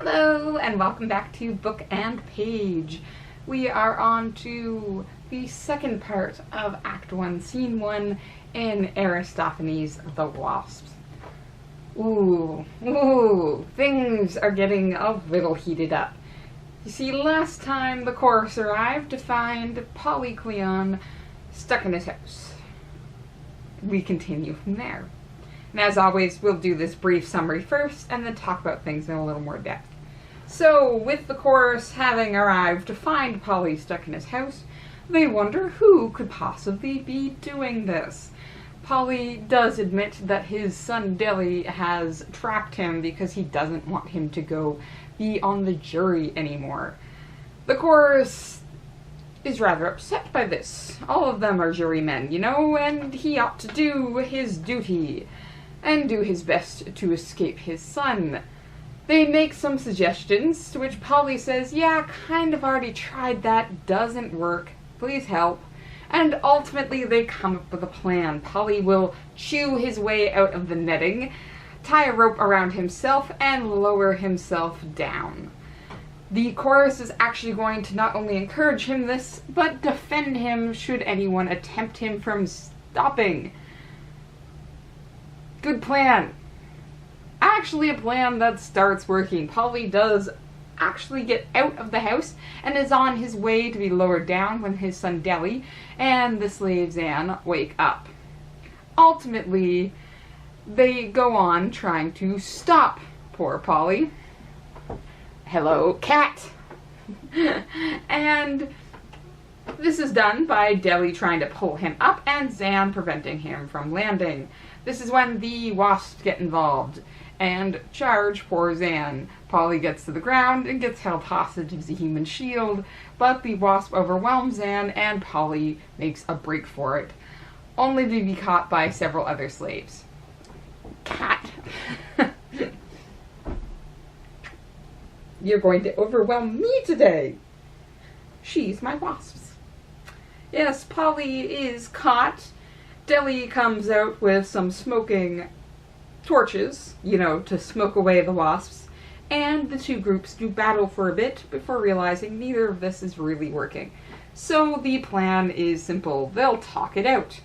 Hello, and welcome back to Book and Page. We are on to the second part of Act 1, Scene 1 in Aristophanes' The Wasps. Ooh, things are getting a little heated up. You see, last time the chorus arrived to find Polycleon stuck in his house. We continue from there. And as always, we'll do this brief summary first, and then talk about things in a little more depth. So, with the chorus having arrived to find Polly stuck in his house, they wonder who could possibly be doing this. Polly does admit that his son Deli has trapped him because he doesn't want him to go be on the jury anymore. The chorus is rather upset by this. All of them are jurymen, you know, and he ought to do his duty and do his best to escape his son. They make some suggestions, to which Polly says, yeah, kind of already tried that, doesn't work, please help. And ultimately they come up with a plan. Polly will chew his way out of the netting, tie a rope around himself, and lower himself down. The chorus is actually going to not only encourage him this, but defend him should anyone attempt him from stopping. Good plan. Actually a plan that starts working. Polly does actually get out of the house and is on his way to be lowered down when his son Deli and the slave Zan wake up. Ultimately, they go on trying to stop poor Polly. Hello, cat! And this is done by Deli trying to pull him up and Zan preventing him from landing. This is when the Wasps get involved and charge poor Zan. Polly gets to the ground and gets held hostage as a human shield, but the Wasp overwhelms Zan and Polly makes a break for it, only to be caught by several other slaves. Cat. You're going to overwhelm me today. She's my wasps. Yes, Polly is caught. Deli comes out with some smoking torches, you know, to smoke away the wasps, and the two groups do battle for a bit before realizing neither of this is really working. So the plan is simple. They'll talk it out.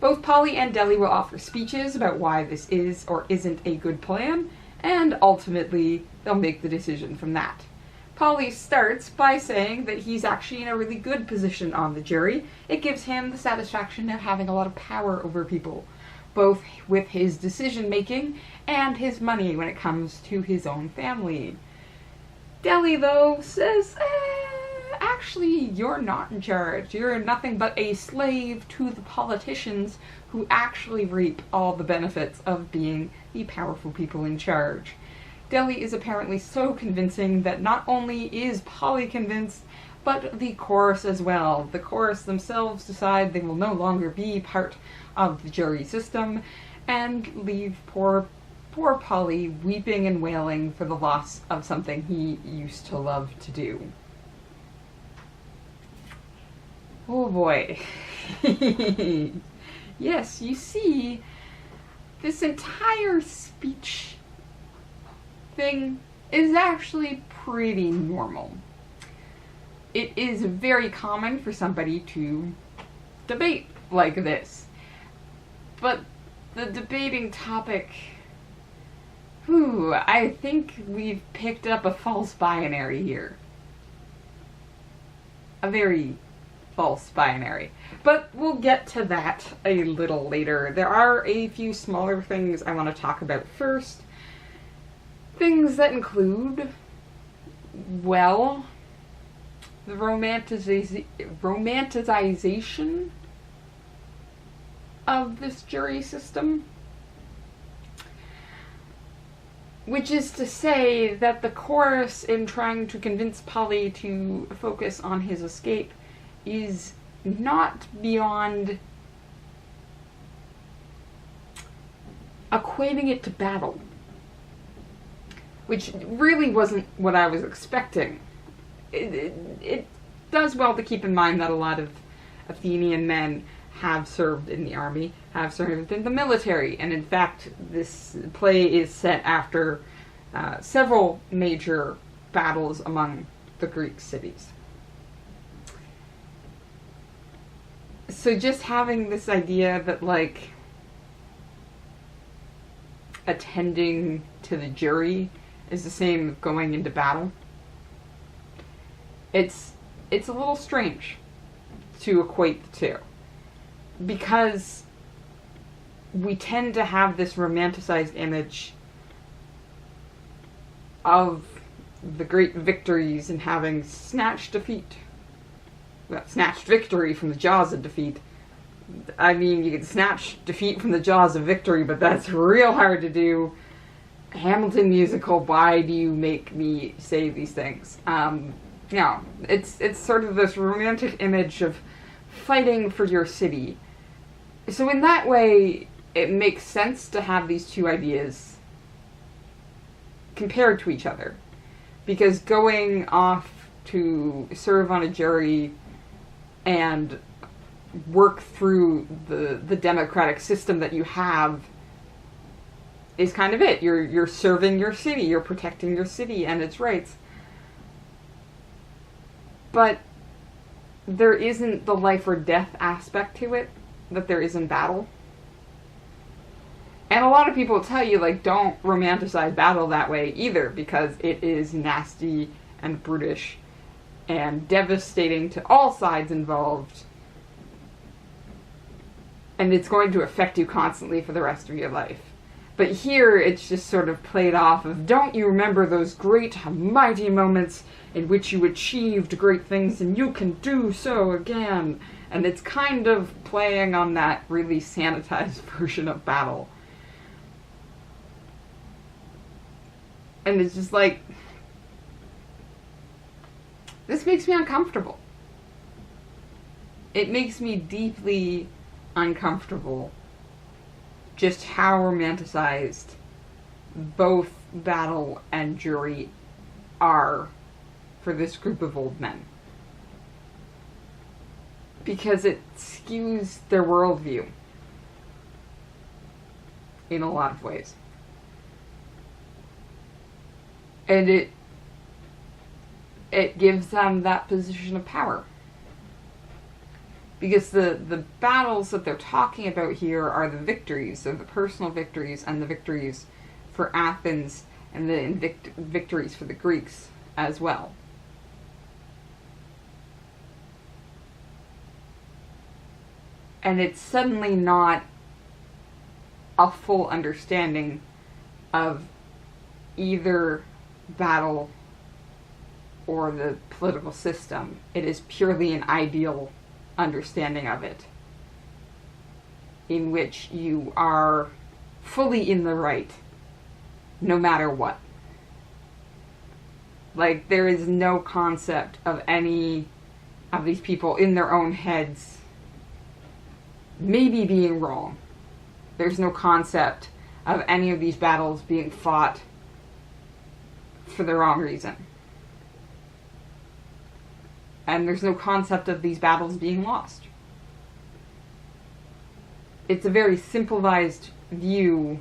Both Polly and Deli will offer speeches about why this is or isn't a good plan, and ultimately they'll make the decision from that. Polly starts by saying that he's actually in a really good position on the jury. It gives him the satisfaction of having a lot of power over people, both with his decision-making and his money when it comes to his own family. Deli, though, says, actually, you're not in charge. You're nothing but a slave to the politicians who actually reap all the benefits of being the powerful people in charge. Deli is apparently so convincing that not only is Polly convinced, but the chorus as well. The chorus themselves decide they will no longer be part of the jury system and leave poor Polly weeping and wailing for the loss of something he used to love to do. Oh boy. Yes, you see, this entire speech thing is actually pretty normal. It is very common for somebody to debate like this. But the debating topic, I think we've picked up a false binary here. A very false binary. But we'll get to that a little later. There are a few smaller things I want to talk about first. Things that include, well, the romanticization of this jury system. Which is to say that the chorus, in trying to convince Polly to focus on his escape, is not beyond equating it to battle. Which really wasn't what I was expecting. It does well to keep in mind that a lot of Athenian men have served in the army, have served in the military, and in fact this play is set after several major battles among the Greek cities. So just having this idea that, like, attending to the jury is the same as going into battle, it's a little strange to equate the two. Because we tend to have this romanticized image of the great victories and having snatched victory from the jaws of defeat. I mean, you can snatch defeat from the jaws of victory, but that's real hard to do. Hamilton musical, why do you make me say these things? No, it's sort of this romantic image of fighting for your city. So in that way, it makes sense to have these two ideas compared to each other. Because going off to serve on a jury and work through the democratic system that you have is kind of it. You're serving your city, you're protecting your city and its rights. But there isn't the life or death aspect to it that there is in battle. And a lot of people tell you, like, don't romanticize battle that way either, because it is nasty and brutish and devastating to all sides involved. And it's going to affect you constantly for the rest of your life. But here, it's just sort of played off of, don't you remember those great, mighty moments in which you achieved great things and you can do so again? And it's kind of playing on that really sanitized version of battle. And it's just like, this makes me uncomfortable. It makes me deeply uncomfortable just how romanticized both battle and jury are for this group of old men. Because it skews their worldview in a lot of ways. And it gives them that position of power. Because the battles that they're talking about here are the victories, so the personal victories and the victories for Athens and the victories for the Greeks as well. And it's suddenly not a full understanding of either battle or the political system. It is purely an ideal understanding of it, in which you are fully in the right, no matter what. Like, there is no concept of any of these people in their own heads maybe being wrong. There's no concept of any of these battles being fought for the wrong reason. And there's no concept of these battles being lost. It's a very simplified view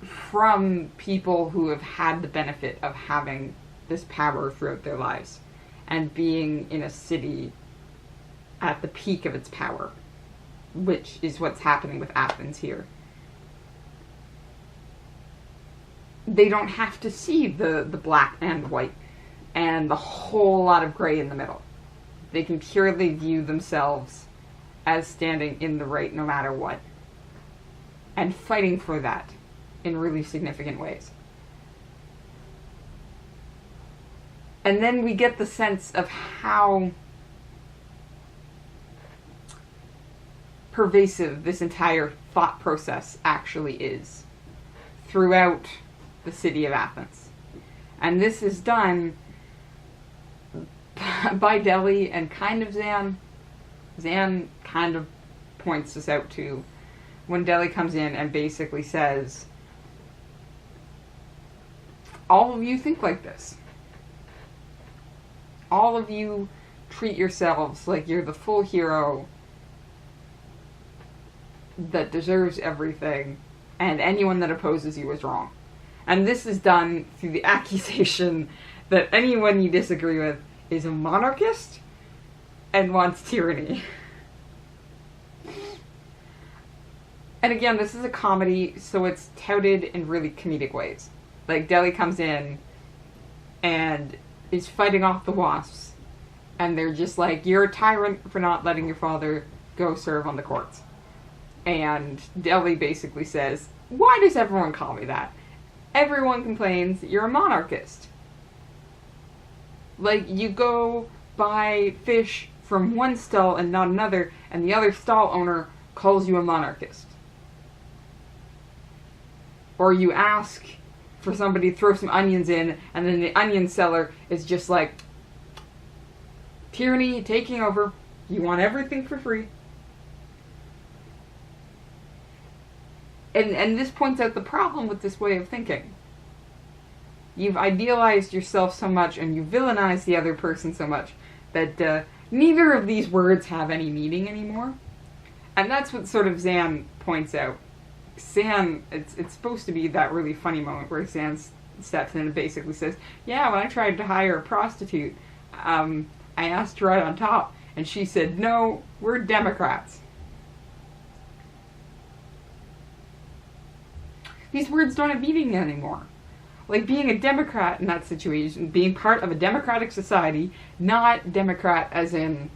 from people who have had the benefit of having this power throughout their lives and being in a city at the peak of its power, which is what's happening with Athens here. They don't have to see the black and white and the whole lot of gray in the middle. They can purely view themselves as standing in the right no matter what, and fighting for that in really significant ways. And then we get the sense of how pervasive this entire thought process actually is throughout the city of Athens. And this is done by Delhi and kind of Zan. Zan kind of points this out too, when Delhi comes in and basically says, all of you think like this. All of you treat yourselves like you're the full hero that deserves everything, and anyone that opposes you is wrong. And this is done through the accusation that anyone you disagree with is a monarchist and wants tyranny. And again, this is a comedy, so it's touted in really comedic ways. Like, Deli comes in and is fighting off the Wasps, and they're just like, you're a tyrant for not letting your father go serve on the courts. And Deli basically says, why does everyone call me that? Everyone complains that you're a monarchist. Like, you go buy fish from one stall and not another, and the other stall owner calls you a monarchist. Or you ask for somebody to throw some onions in, and then the onion seller is just like, tyranny taking over. You want everything for free. And this points out the problem with this way of thinking. You've idealized yourself so much, and you villainize the other person so much, that neither of these words have any meaning anymore. And that's what sort of Zan points out. Zan, it's supposed to be that really funny moment where Zan steps in and basically says, yeah, when I tried to hire a prostitute, I asked her right on top, and she said, no, we're Democrats. These words don't have meaning anymore. Like, being a Democrat in that situation, being part of a democratic society, not Democrat as in,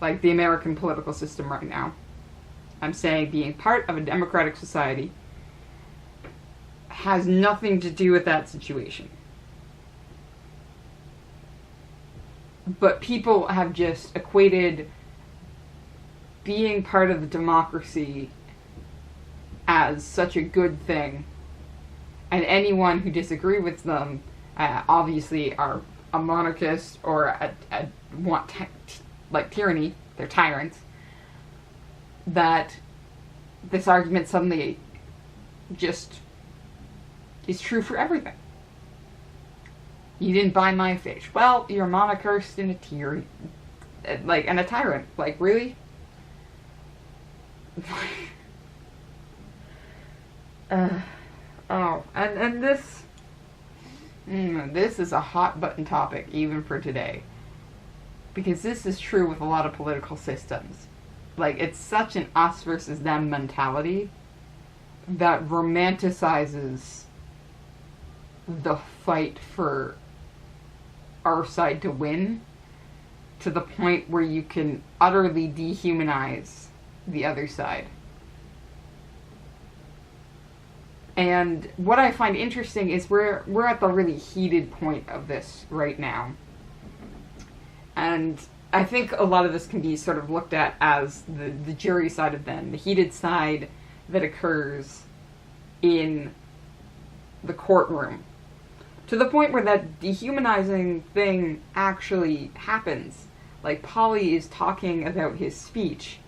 like, the American political system right now. I'm saying being part of a democratic society has nothing to do with that situation. But people have just equated being part of the democracy as such a good thing. And anyone who disagrees with them obviously are a monarchist or want like tyranny. They're tyrants. That this argument suddenly just is true for everything. You didn't buy my fish. Well, you're a monarchist and a tyranny, and a tyrant. Like, really? And this is a hot button topic even for today, because this is true with a lot of political systems. Like, it's such an us versus them mentality that romanticizes the fight for our side to win to the point where you can utterly dehumanize the other side. And what I find interesting is we're at the really heated point of this right now. And I think a lot of this can be sort of looked at as the jury side of them, the heated side that occurs in the courtroom. To the point where that dehumanizing thing actually happens. Like, Polly is talking about his speech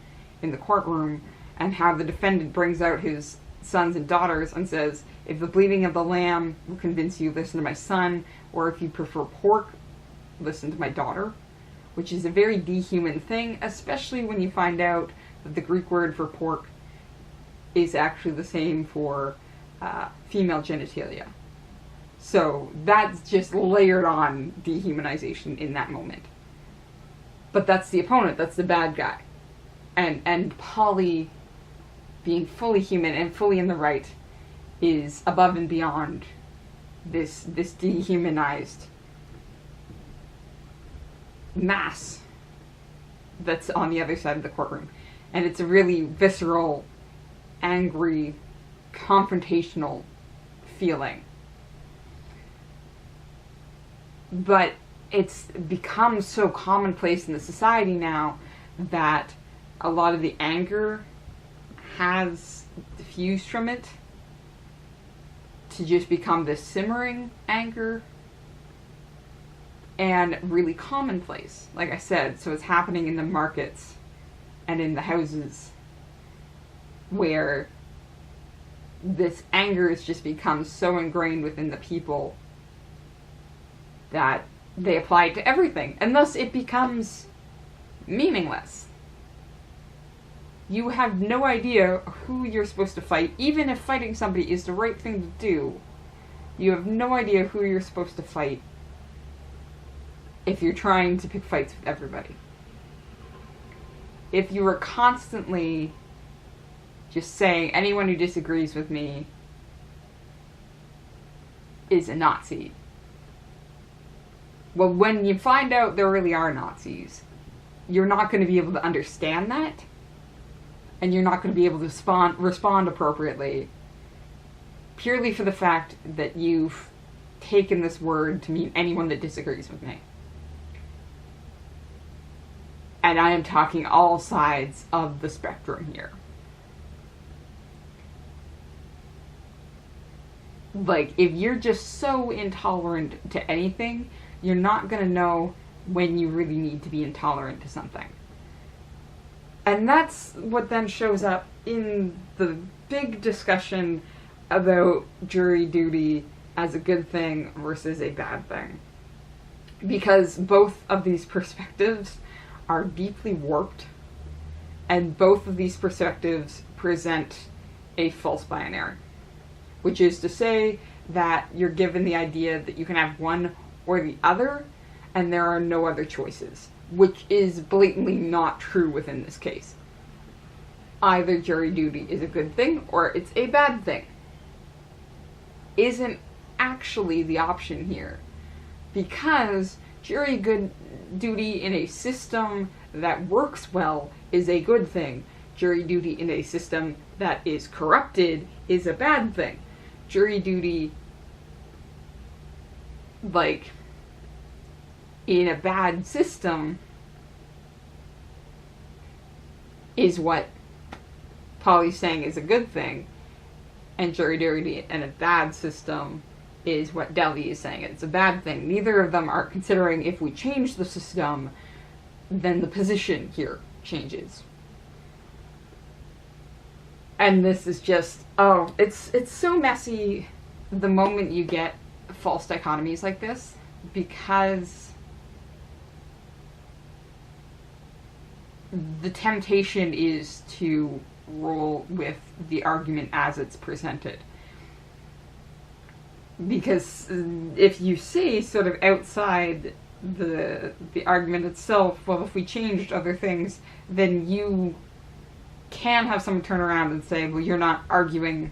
in the courtroom and how the defendant brings out his sons and daughters and says, if the bleating of the lamb will convince you, listen to my son, or if you prefer pork, listen to my daughter. Which is a very dehuman thing, especially when you find out that the Greek word for pork is actually the same for female genitalia. So that's just layered on dehumanization in that moment. But that's the opponent, that's the bad guy. And Polly, being fully human and fully in the right, is above and beyond this dehumanized mass that's on the other side of the courtroom. And it's a really visceral, angry, confrontational feeling. But it's become so commonplace in the society now that a lot of the anger has diffused from it to just become this simmering anger and really commonplace, like I said. So it's happening in the markets and in the houses where this anger has just become so ingrained within the people that they apply it to everything, and thus it becomes meaningless. You have no idea who you're supposed to fight. Even if fighting somebody is the right thing to do, you have no idea who you're supposed to fight if you're trying to pick fights with everybody. If you are constantly just saying anyone who disagrees with me is a Nazi, well, when you find out there really are Nazis, you're not going to be able to understand that, and you're not going to be able to respond appropriately, purely for the fact that you've taken this word to mean anyone that disagrees with me. And I am talking all sides of the spectrum here. Like, if you're just so intolerant to anything, you're not going to know when you really need to be intolerant to something. And that's what then shows up in the big discussion about jury duty as a good thing versus a bad thing. Because both of these perspectives are deeply warped, and both of these perspectives present a false binary. Which is to say that you're given the idea that you can have one or the other, and there are no other choices, which is blatantly not true within this case. Either jury duty is a good thing, or it's a bad thing. Isn't actually the option here. Because jury duty in a system that works well is a good thing. Jury duty in a system that is corrupted is a bad thing. Jury duty, like, in a bad system is what Polly's saying is a good thing, and jury duty in a bad system is what Deli is saying it's a bad thing. Neither of them are considering if we change the system, then the position here changes. And this is just, it's so messy the moment you get false dichotomies like this, because the temptation is to roll with the argument as it's presented. Because if you say sort of outside the argument itself, well, if we changed other things, then you can have someone turn around and say, well, you're not arguing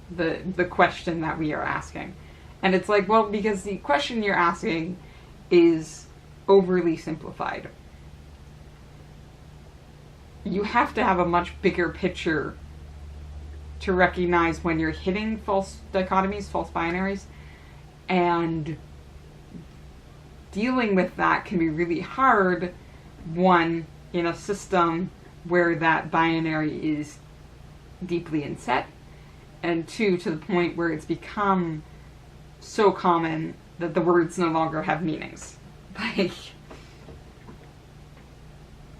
the question that we are asking. And it's like, well, because the question you're asking is overly simplified. You have to have a much bigger picture to recognize when you're hitting false dichotomies, false binaries, and dealing with that can be really hard, one, in a system where that binary is deeply inset, and two, to the point where it's become so common that the words no longer have meanings. Like,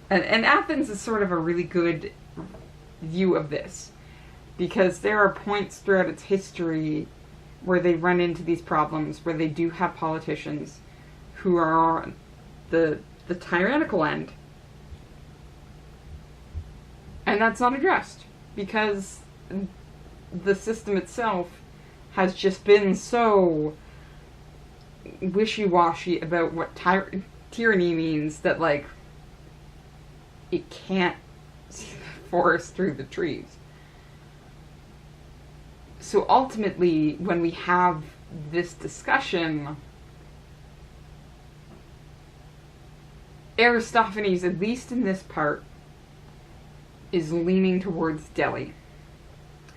and Athens is sort of a really good view of this, because there are points throughout its history where they run into these problems, where they do have politicians who are on the tyrannical end. And that's not addressed, because the system itself has just been so wishy-washy about what tyranny means that, like, it can't see the forest through the trees. So ultimately, when we have this discussion, Aristophanes, at least in this part, is leaning towards Delhi.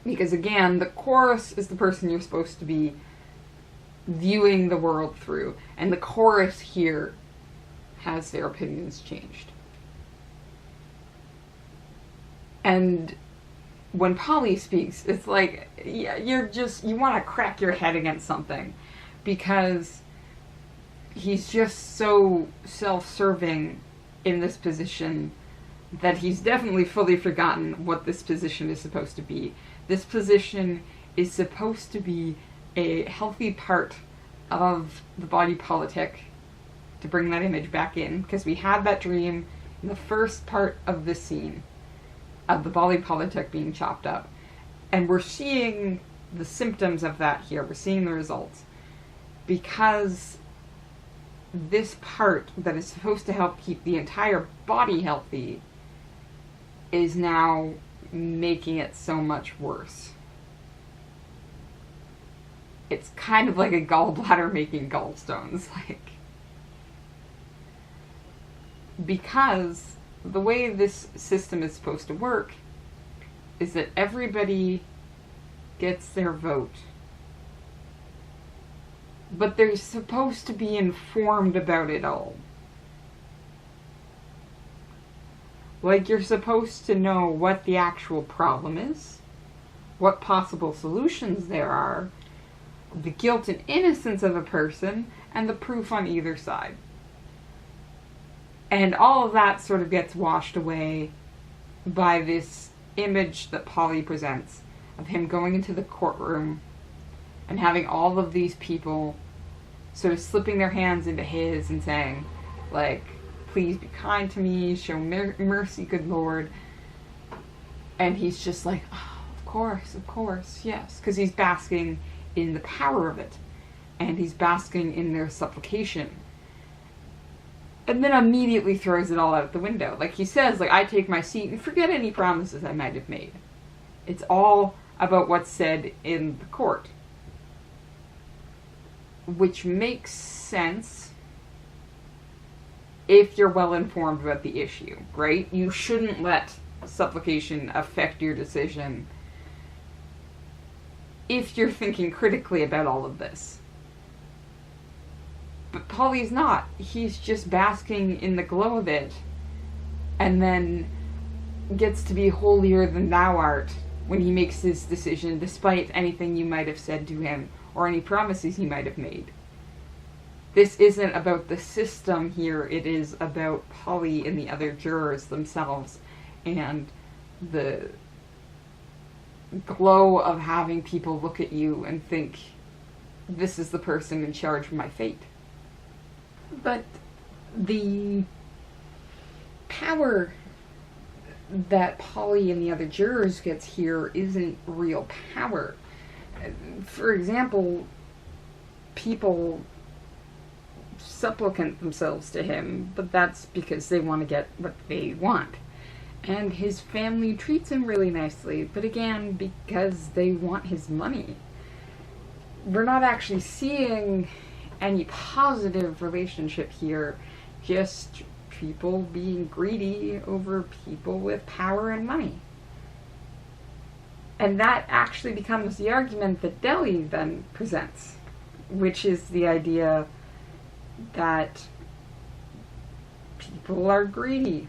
Because again, the chorus is the person you're supposed to be viewing the world through. And the chorus here has their opinions changed. And when Polly speaks, it's like, yeah, you want to crack your head against something. Because he's just so self-serving in this position that he's definitely fully forgotten what this position is supposed to be. This position is supposed to be a healthy part of the body politic, to bring that image back in, because we had that dream in the first part of this scene. of the body politic being chopped up. And we're seeing the symptoms of that here. We're seeing the results. Because this part that is supposed to help keep the entire body healthy is now making it so much worse. It's kind of like a gallbladder making gallstones, because the way this system is supposed to work is that everybody gets their vote, but they're supposed to be informed about it all. Like, you're supposed to know what the actual problem is, what possible solutions there are, the guilt and innocence of a person, and the proof on either side. And all of that sort of gets washed away by this image that Polly presents of him going into the courtroom and having all of these people sort of slipping their hands into his and saying, like, please be kind to me, show mercy, good Lord. And he's just like, oh, of course, yes. Because he's basking in the power of it. And he's basking in their supplication. And then immediately throws it all out the window. Like he says, like, I take my seat and forget any promises I might have made. It's all about what's said in the court. Which makes sense if you're well informed about the issue, right? You shouldn't let supplication affect your decision if you're thinking critically about all of this. But Polly's not. He's just basking in the glow of it, and then gets to be holier than thou art when he makes his decision, despite anything you might have said to him, or any promises he might have made. This isn't about the system here, it is about Polly and the other jurors themselves, and the glow of having people look at you and think, this is the person in charge of my fate. But the power that Polly and the other jurors gets here isn't real power. For example, people supplicant themselves to him, but that's because they want to get what they want. And his family treats him really nicely, but again, because they want his money. We're not actually seeing any positive relationship here, just people being greedy over people with power and money. And that actually becomes the argument that Delhi then presents, which is the idea that people are greedy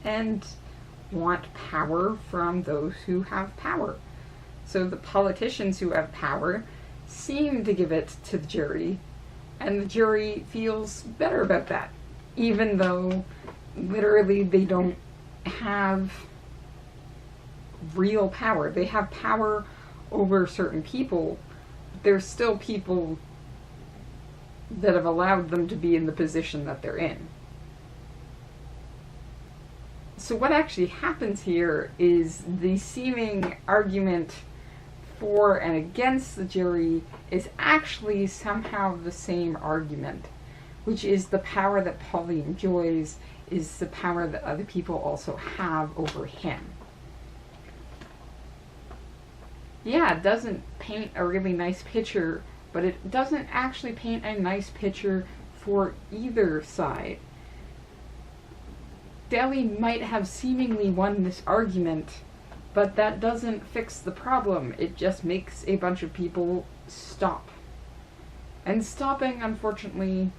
and want power from those who have power. So the politicians who have power seem to give it to the jury, and the jury feels better about that, even though literally they don't have real power. They have power over certain people. There's still people that have allowed them to be in the position that they're in. So what actually happens here is the seeming argument for and against the jury is actually somehow the same argument, which is the power that Polly enjoys is the power that other people also have over him. Yeah, it doesn't paint a really nice picture, but it doesn't actually paint a nice picture for either side. Delhi might have seemingly won this argument, but that doesn't fix the problem. It just makes a bunch of people stop. And stopping, unfortunately,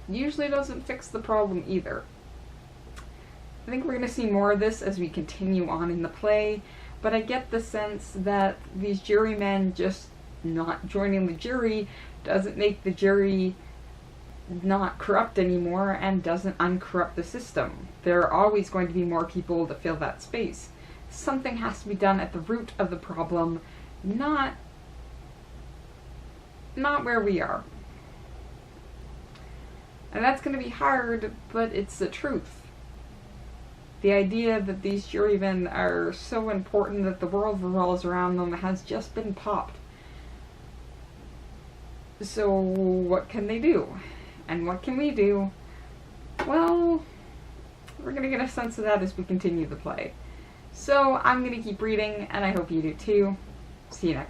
usually doesn't fix the problem either. I think we're going to see more of this as we continue on in the play, but I get the sense that these jurymen just not joining the jury doesn't make the jury not corrupt anymore and doesn't uncorrupt the system. There are always going to be more people to fill that space. Something has to be done at the root of the problem, not where we are. And that's going to be hard, but it's the truth. The idea that these jurymen are so important that the world revolves around them has just been popped. So what can they do? And what can we do? Well, we're going to get a sense of that as we continue the play. So I'm going to keep reading, and I hope you do too. See you next time.